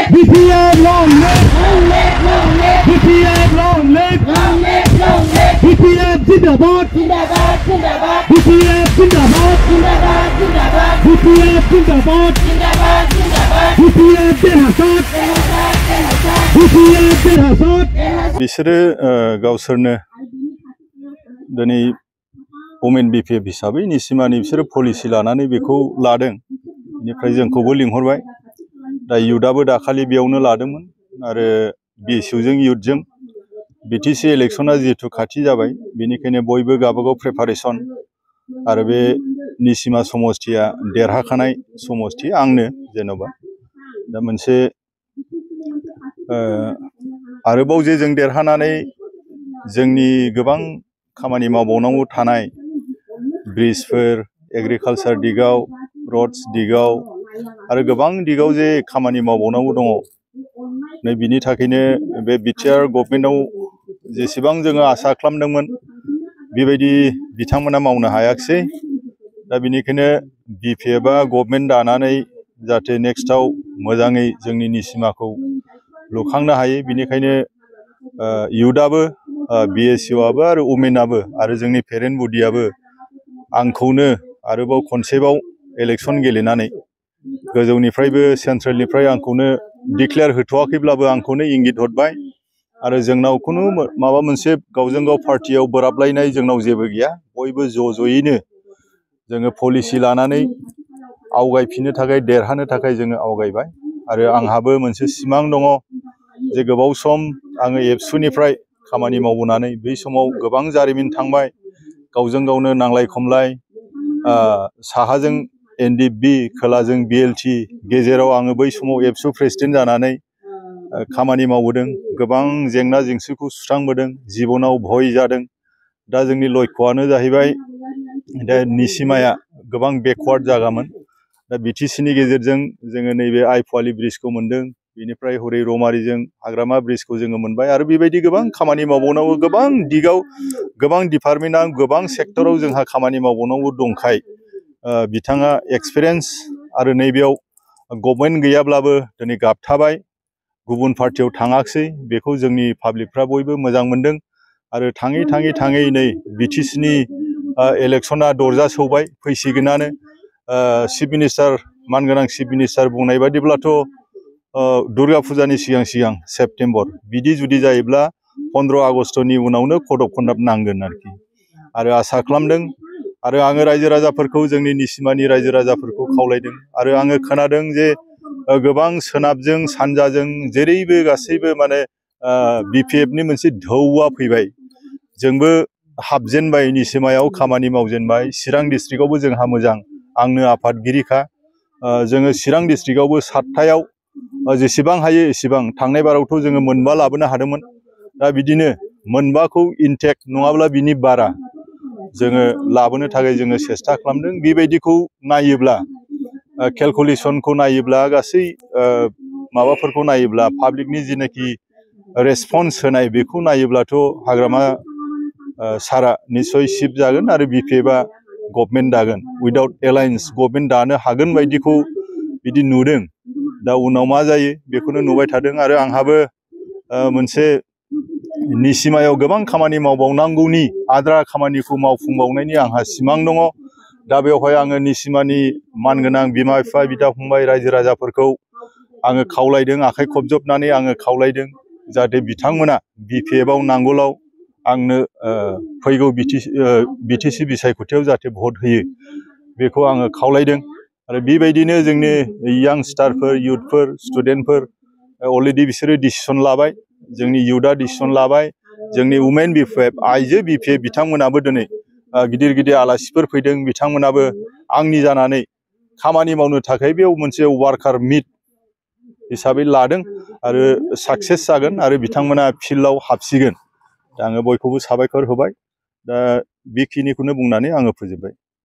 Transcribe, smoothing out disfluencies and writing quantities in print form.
BPF long live! BPF long live! BPF Zindabad! BPF Zindabad! BPF Zindabad! BPF Denhasad! BPF Denhasad! बिसोरो गावसोरनो दिनै women BPF हिसाबै निसिमानि बिसोरो policy लानानै बेखौ लादों। बेनिफ्राय जोंखौबो लिंहरबाय। दा युथआबो दाखालि बेयावनो लादोंमोन आरो BSUजों युथजों BTC इलेक्शना जिहेतु खाथि जाबाय बेनिखायनो बयबो गावबागाव प्रिपारेसन आरो बे निसिमा समष्टिया देरहाखानाय समष्टि आंनो जेन'बा दा मोनसे आरोबाव जे जों देरहानानै जोंनि गोबां खामानि मावबावनांगौ थानाय ब्रिजफोर एग्रिकालचार दिगाव रड्स दिगाव आरो गोबां दिगाव जे खामानि मावबावनांगौ दङ नै बिनि थाखायनो बे बिटिआर गभर्नमेन्टआव जेसेबां जोङो आसा खालामदोंमोन बेबायदि बिथांमोना मावनो हायाखिसै दा बेनिखायनो BPFआ गभर्नमेन्ट दानानै जाहाथे नेक्स्टआव मोजाङै जोंनि निसिमाखौ लुखांनो हायो बेनिखायनो युथआबो BSUआबो आरो वुमेनाबो आरो जोंनि पेरेन्ट बडियाबो आंखौनो आरोबाव खनसेबाव इलेक्शन गेलेनानै गोजौनिफ्रायबो सेन्ट्रेलनिफ्राय आंखौनो डिक्लेयार होथ'वाखैब्लाबो आंखौनो इंगित हरबाय आरो जोंनाव खुनु माबा मोनसे गावजों गाव पार्टियाव बोराबलायनाय जोंनाव जेबो गैया बयबो ज'यैनो जोङो पलिसि लानानै आवगायफिननो थाखाय देरहानो थाखाय जोङो आवगायबाय आरो आंहाबो मोनसे सिमां दङ जे गोबाव सम आङो एबसुनिफ्राय खामानि मावबोनानै बै समाव गोबां जारिमिन थांबाय गावजों गावनो नांलाय खमलाय साहाजों NDP खोलाजों BLT गेजेराव आङो बै समाव एबसु प्रेसिडेन्ट जानानै खामानि मावबोदों गोबां जेंना जेंसिखौ सुस्रांबोदों जिबनाव भय जादों दा जोंनि लक्ष्यआनो जाहैबाय दा निसिमाया गोबां बेकवार्ड जागामोन दा BTCनि गेजेरजों जोङो नैबे आइफवालि ब्रिजखौ मोन्दों बेनिफ्राय हरै रौमारिजों हाग्रामा ब्रिजखौ जोङो मोनबाय आरो बेबायदि गोबां खामानि मावबावनांगौ गोबां दिगाव गोबां डिपार्टमेन्टआव गोबां सेक्टराव जोंहा खामानि मावबावनांगौ दंखाय बिथाङा एक्सपिरियेन्स आरो नैबेयाव गभर्नमेन्ट गैयाब्लाबो दिनै गाबथाबाय गुबुन पार्टियाव थाङाखिसै बेखौ जोंनि पाब्लिकफ्रा बयबो मोजां मोनदों आरो थाङै नै BTCनि इलेक्शना दरजा सौबाय फैसिगोनानो चिफ मिनिस्टार मानगोनां चिफ मिनिस्टार बुंनाय बादिब्लाथ' दुर्गा फुजानि सिगां सेप्तेम्बर बिदि जुदि जायोब्ला 15 आगस्टनि उनावनो कड अफ कन्डाक्ट नांगोन आरो आसा खालामदों आरो आङो रायजो राजाफोरखौ जोंनि निसिमानि रायजो राजाफोरखौ खावलायदों आरो आङो खोनादों जे गोबां सोनाबजों सानजाजों जेरैबो गासैबो माने BPFनि मोनसे ढौआ फैबाय जोंबो हाबजेनबाय निसिमायाव खामानि मावजेनबाय चिरां डिस्ट्रिक्टआवबो जोंहा मोजां आंनो आफादगिरिखा जोङो चिरां डिस्ट्रिक्टआवबो 7थायाव जेसेबां हायो एसेबां थांनाय बारावथ' जोङो मोनबा लाबोनो हादोंमोन दा बिदिनो मोनबाखौ इनटेक नङाब्ला बिनि बारा जोङो लाबोनो थाखाय जोङो सेस्था खालामदों बेबायदिखौ नायोब्ला केलकुलेसनखौ नायोब्ला गासै माबाफोरखौ नायोब्ला पाब्लिकनि जिनाखि रेसपन्स होनाय बेखौ नायोब्लाथ' हाग्रामा सारा निश्चय शिफ्ट जागोन आरो BPFआ गभर्नमेन्ट दागोन उइदाउट एलायन्स गभर्नमेन्ट दानो हागोन बायदिखौ बिदि नुदों दा उनाव मा जायो बेखौनो नुबाय थादों आरो आंहाबो मोनसे निसिमायाव गोबां खामानि मावबावनांगौनि आद्रा खामानिखौ मावफुंबावनायनि आंहा सिमां दङ दा बेवहाय आङो निसिमानि मानगोनां बिमा बिफा बिदा फंबाय रायजो राजाफोरखौ आङो खावलायदों आखाइ खबजबनानै आङो खावलायदों जाहाथे बिथांमोना BPFआव नांगौलाव आंनो फैगौ BTC बिसायख'थियाव जाहाथे भट होयो बेखौ आङो खावलायदों आरो बेबायदिनो जोंनि यांस्टारफोर युथफोर स्टुडेन्टफोर अलरेडि बिसोरो डिसिसन लाबाय जोंनि युथआ डिसिसन लाबाय जोंनि वुमेन BPF आइजो BPF बिथांमोनाबो दिनै गिदिर गिदिर आलासिफोर फैदों बिथांमोनाबो आंनि जानानै खामानि मावनो थाखाय बेयाव मोनसे वार्कार मिट हिसाबै लादों आरो साक्सेस जागोन आरो बिथांमोना फिल्डआव हाबसिगोन दा आङो बयखौबो साबायखर होबाय दा बेखिनिखौनो बुंनानै आङो फोजोबबाय।